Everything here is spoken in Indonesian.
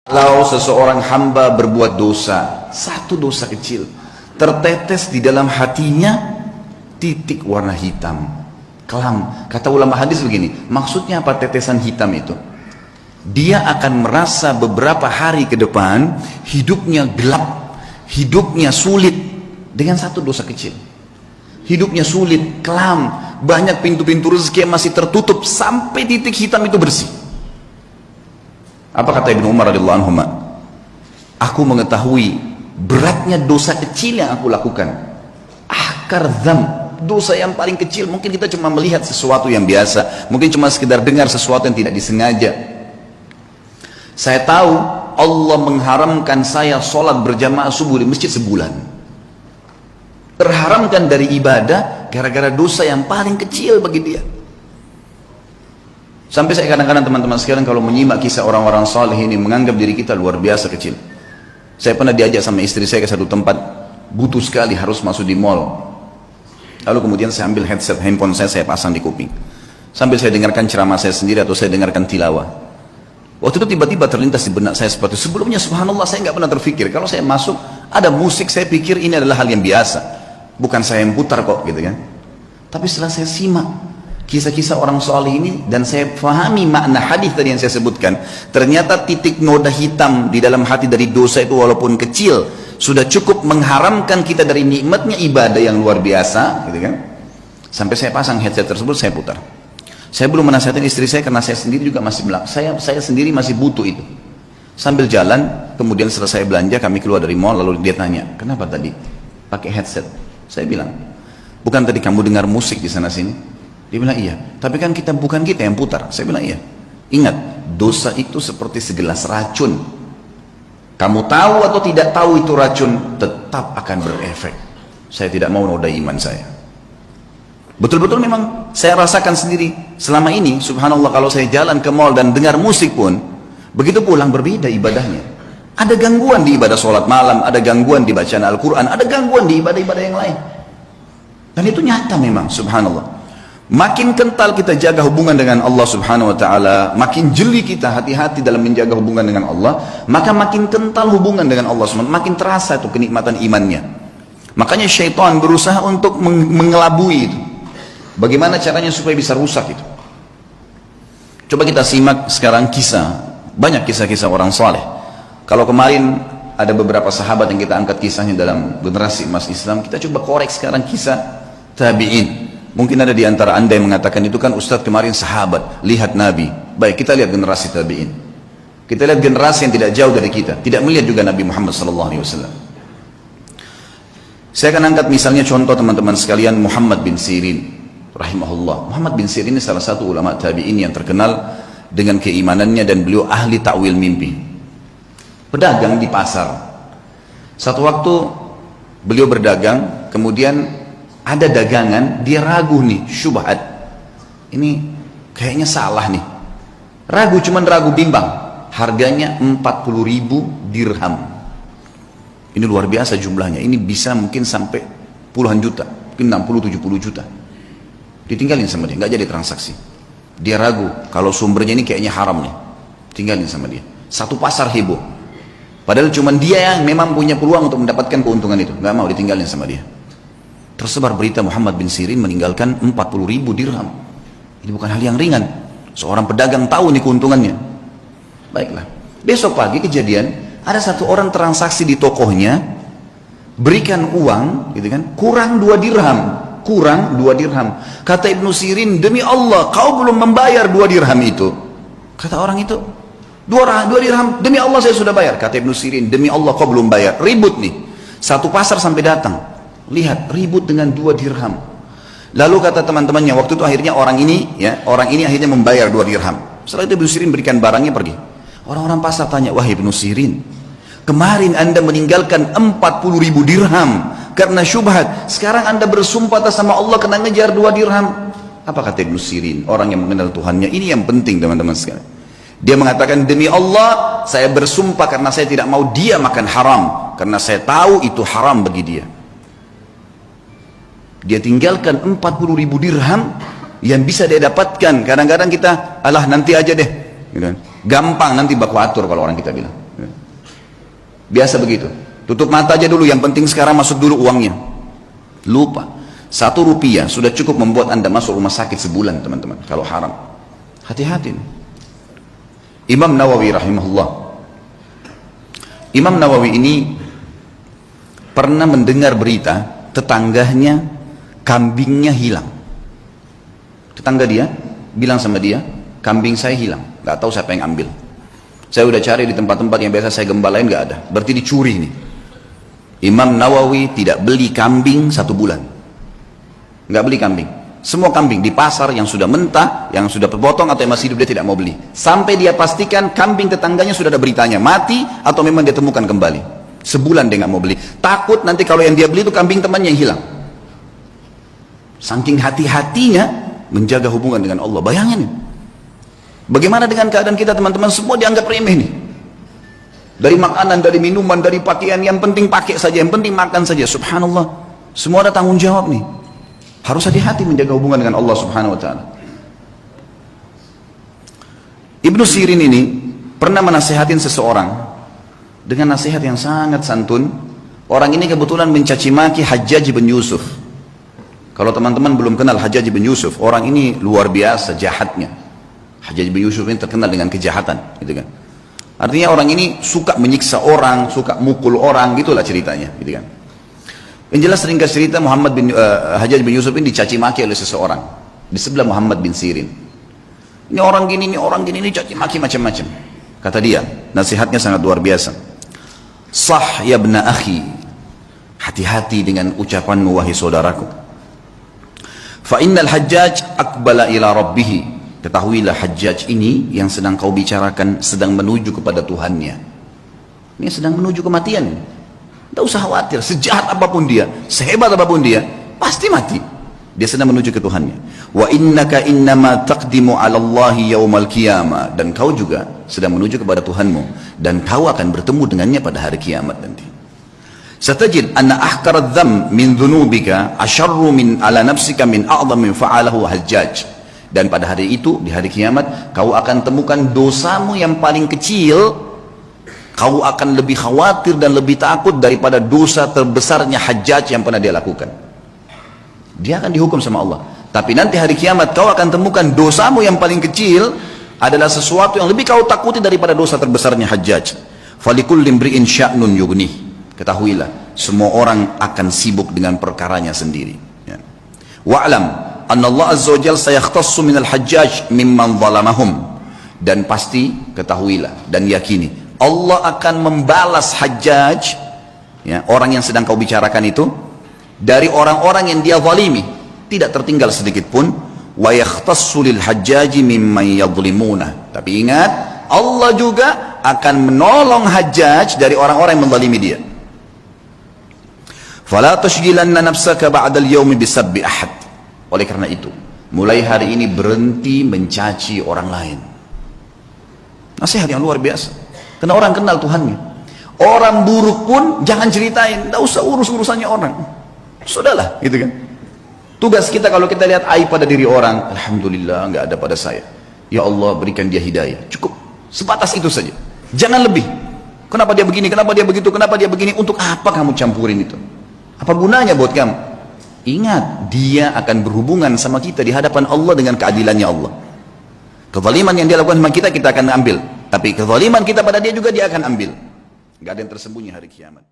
Kalau seseorang hamba berbuat dosa, satu dosa kecil, tertetes di dalam hatinya titik warna hitam, kelam. Kata ulama hadis begini, maksudnya apa tetesan hitam itu? Dia akan merasa beberapa hari ke depan hidupnya gelap, hidupnya sulit dengan satu dosa kecil. Hidupnya sulit, kelam, banyak pintu-pintu rezeki yang masih tertutup sampai titik hitam itu bersih. Apa kata Ibnu Umar radhiyallahu anhu? Aku mengetahui beratnya dosa kecil yang aku lakukan. Akar dzam, dosa yang paling kecil. Mungkin kita cuma melihat sesuatu yang biasa, mungkin cuma sekedar dengar sesuatu yang tidak disengaja. Saya tahu Allah mengharamkan saya sholat berjamaah subuh di masjid sebulan. Terharamkan dari ibadah gara-gara dosa yang paling kecil bagi dia. Sampai saya kadang-kadang teman-teman sekalian kalau menyimak kisah orang-orang saleh ini menganggap diri kita luar biasa kecil. Saya pernah diajak sama istri saya ke satu tempat, butuh sekali harus masuk di mall. Lalu kemudian saya ambil headset handphone saya pasang di kuping. Sambil saya dengarkan ceramah saya sendiri atau saya dengarkan tilawah. Waktu itu tiba-tiba terlintas di benak saya seperti itu. Sebelumnya subhanallah saya nggak pernah terfikir. Kalau saya masuk ada musik saya pikir ini adalah hal yang biasa. Bukan saya yang putar kok gitu kan. Tapi setelah saya simak kisah-kisah orang soleh ini dan saya fahami makna hadis tadi yang saya sebutkan, ternyata titik noda hitam di dalam hati dari dosa itu walaupun kecil sudah cukup mengharamkan kita dari nikmatnya ibadah yang luar biasa gitu kan. Sampai saya pasang headset tersebut, saya putar. Saya belum menasihatkan istri saya karena saya sendiri juga masih saya sendiri masih butuh itu. Sambil jalan, kemudian selesai belanja kami keluar dari mall, lalu dia tanya, kenapa tadi pakai headset? Saya bilang, bukan tadi kamu dengar musik di sana sini? Dia bilang iya, tapi kan bukan kita yang putar. Saya bilang iya. Ingat, dosa itu seperti segelas racun. Kamu tahu atau tidak tahu itu racun, tetap akan berefek. Saya tidak mau noda iman saya. Betul-betul memang saya rasakan sendiri. Selama ini, subhanallah kalau saya jalan ke mall dan dengar musik pun, begitu pulang berbeda ibadahnya. Ada gangguan di ibadah sholat malam, ada gangguan di bacaan Al-Quran, ada gangguan di ibadah-ibadah yang lain. Dan itu nyata memang, subhanallah. Makin kental kita jaga hubungan dengan Allah subhanahu wa ta'ala, makin jeli kita hati-hati dalam menjaga hubungan dengan Allah, maka makin kental hubungan dengan Allah subhanahu wa ta'ala, makin terasa itu kenikmatan imannya. Makanya syaitan berusaha untuk mengelabui itu. Bagaimana caranya supaya bisa rusak itu? Coba kita simak sekarang kisah, banyak kisah-kisah orang saleh. Kalau kemarin ada beberapa sahabat yang kita angkat kisahnya dalam generasi emas Islam, kita coba korek sekarang kisah tabi'in. Mungkin ada di antara anda yang mengatakan itu kan Ustadz kemarin sahabat, lihat Nabi. Baik, kita lihat generasi tabi'in. Kita lihat generasi yang tidak jauh dari kita, tidak melihat juga Nabi Muhammad SAW. Saya akan angkat misalnya contoh teman-teman sekalian Muhammad bin Sirin, rahimahullah. Muhammad bin Sirin ini salah satu ulama tabi'in yang terkenal dengan keimanannya dan beliau ahli ta'wil mimpi. Pedagang di pasar. Satu waktu beliau berdagang, kemudian ada dagangan, dia ragu nih, syubhat. Ini kayaknya salah nih. Ragu, cuman ragu bimbang. Harganya 40.000 dirham. Ini luar biasa jumlahnya. Ini bisa mungkin sampai puluhan juta. Mungkin 60-70 juta. Ditinggalin sama dia, nggak jadi transaksi. Dia ragu, kalau sumbernya ini kayaknya haram nih. Tinggalin sama dia. Satu pasar heboh. Padahal cuman dia yang memang punya peluang untuk mendapatkan keuntungan itu. Nggak mau, ditinggalin sama dia. Tersebar berita Muhammad bin Sirin meninggalkan 40.000 dirham. Ini bukan hal yang ringan. Seorang pedagang tahu nih keuntungannya. Baiklah. Besok pagi kejadian, ada satu orang transaksi di tokohnya, berikan uang, gitu kan, kurang 2 dirham. Kurang 2 dirham. Kata Ibnu Sirin, demi Allah, kau belum membayar 2 dirham itu. Kata orang itu, 2 dirham, demi Allah saya sudah bayar. Kata Ibnu Sirin, demi Allah kau belum bayar. Ribut nih. Satu pasar sampai datang. Lihat, ribut dengan 2 dirham. Lalu kata teman-temannya, waktu itu akhirnya orang ini akhirnya membayar 2 dirham. Setelah itu Ibnu Sirin berikan barangnya pergi. Orang-orang pasar tanya, wahai Ibnu Sirin, kemarin anda meninggalkan 40.000 dirham karena syubhat. Sekarang anda bersumpah atas sama Allah kena ngejar 2 dirham. Apa kata Ibnu Sirin? Orang yang mengenal Tuhannya. Ini yang penting teman-teman sekalian. Dia mengatakan, demi Allah saya bersumpah karena saya tidak mau dia makan haram. Karena saya tahu itu haram bagi dia. Dia tinggalkan 40.000 dirham yang bisa dia dapatkan. Kadang-kadang kita, alah nanti aja deh, gitu kan. Gampang nanti baku atur kalau orang kita bilang. Biasa begitu. Tutup mata aja dulu, yang penting sekarang masuk dulu uangnya. Lupa. 1 rupiah sudah cukup membuat Anda masuk rumah sakit sebulan, teman-teman, kalau haram. Hati-hati. Imam Nawawi rahimahullah. Imam Nawawi ini pernah mendengar berita tetangganya kambingnya hilang. Tetangga dia bilang sama dia, kambing saya hilang, nggak tahu siapa yang ambil. Saya udah cari di tempat-tempat yang biasa saya gembalain, nggak ada. Berarti dicuri nih. Imam Nawawi tidak beli kambing 1 bulan. Nggak beli kambing. Semua kambing di pasar yang sudah mentah, yang sudah terpotong atau yang masih hidup, dia tidak mau beli. Sampai dia pastikan kambing tetangganya sudah ada beritanya, mati atau memang dia temukan kembali. Sebulan dia nggak mau beli. Takut nanti kalau yang dia beli itu kambing temannya yang hilang. Saking hati-hatinya menjaga hubungan dengan Allah. Bayangin. Bagaimana dengan keadaan kita, teman-teman? Semua dianggap remeh nih. Dari makanan, dari minuman, dari pakaian, yang penting pakai saja, yang penting makan saja. Subhanallah. Semua ada tanggung jawab nih. Harus hati-hati menjaga hubungan dengan Allah Subhanahu wa ta'ala. Ibnu Sirin ini pernah menasihatin seseorang dengan nasihat yang sangat santun. Orang ini kebetulan mencaci maki Hajjaj bin Yusuf. Kalau teman-teman belum kenal Hajjaj bin Yusuf, orang ini luar biasa jahatnya. Hajjaj bin Yusuf ini terkenal dengan kejahatan, gitu kan. Artinya orang ini suka menyiksa orang, suka mukul orang, gitulah ceritanya, gitu kan. Yang jelas ringkas cerita, Hajjaj bin Yusuf ini dicaci maki oleh seseorang di sebelah Muhammad bin Sirin. Ini orang gini, ini orang gini, ini caci maki macam-macam. Kata dia, nasihatnya sangat luar biasa. Sah ya ibna akhi, hati-hati dengan ucapanmu wahai saudaraku. Fa innal Hajjaj aqbala ila rabbih. Ketahuilah Hajjaj ini yang sedang kau bicarakan sedang menuju kepada Tuhannya. Ini sedang menuju kematian. Tidak usah khawatir, sejahat apapun dia, sehebat apapun dia, pasti mati. Dia sedang menuju ke Tuhannya. Wa innaka innama taqdimu 'ala Allahi yaumal qiyamah, dan kau juga sedang menuju kepada Tuhanmu dan kau akan bertemu dengannya pada hari kiamat nanti. Satajid anna ahqara adh-dham min dhunubika asharru min 'ala nafsika min a'dham min fa'alahu Hajjaj. Dan pada hari itu, di hari kiamat, kau akan temukan dosamu yang paling kecil, kau akan lebih khawatir dan lebih takut daripada dosa terbesarnya Hajjaj yang pernah dia lakukan. Dia akan dihukum sama Allah. Tapi nanti hari kiamat kau akan temukan dosamu yang paling kecil adalah sesuatu yang lebih kau takuti daripada dosa terbesarnya Hajjaj. Falikulli imri'in sya'nun yughnih. Ketahuilah, semua orang akan sibuk dengan perkaranya sendiri. Ya. Wa'lam anna Allah azza wa jalla sayakhtassu minal Hajjaj mimman zalamahum. Dan pasti ketahuilah dan yakini Allah akan membalas Hajjaj, ya, orang yang sedang kau bicarakan itu, dari orang-orang yang dia zalimi, tidak tertinggal sedikit pun. Wa yakhtassu lil Hajjaji mimman yadhlimuna. Tapi ingat, Allah juga akan menolong Hajjaj dari orang-orang yang menzalimi dia. Fala tashghilanna nafsaka ba'dal yaumi bisabbi ahad. Oleh karena itu, mulai hari ini berhenti mencaci orang lain. Nasihat yang luar biasa. Karena orang kenal Tuhannya. Orang buruk pun jangan ceritain, tidak usah urus urusannya orang. Sudahlah, gitu kan. Tugas kita kalau kita lihat aib pada diri orang, alhamdulillah nggak ada pada saya. Ya Allah berikan dia hidayah. Cukup, sebatas itu saja. Jangan lebih. Kenapa dia begini? Kenapa dia begitu? Kenapa dia begini? Untuk apa kamu campurin itu? Apa gunanya buat kamu? Ingat, dia akan berhubungan sama kita di hadapan Allah dengan keadilannya Allah. Kezaliman yang dia lakukan sama kita, kita akan ambil. Tapi kezaliman kita pada dia juga dia akan ambil. Gak ada yang tersembunyi hari kiamat.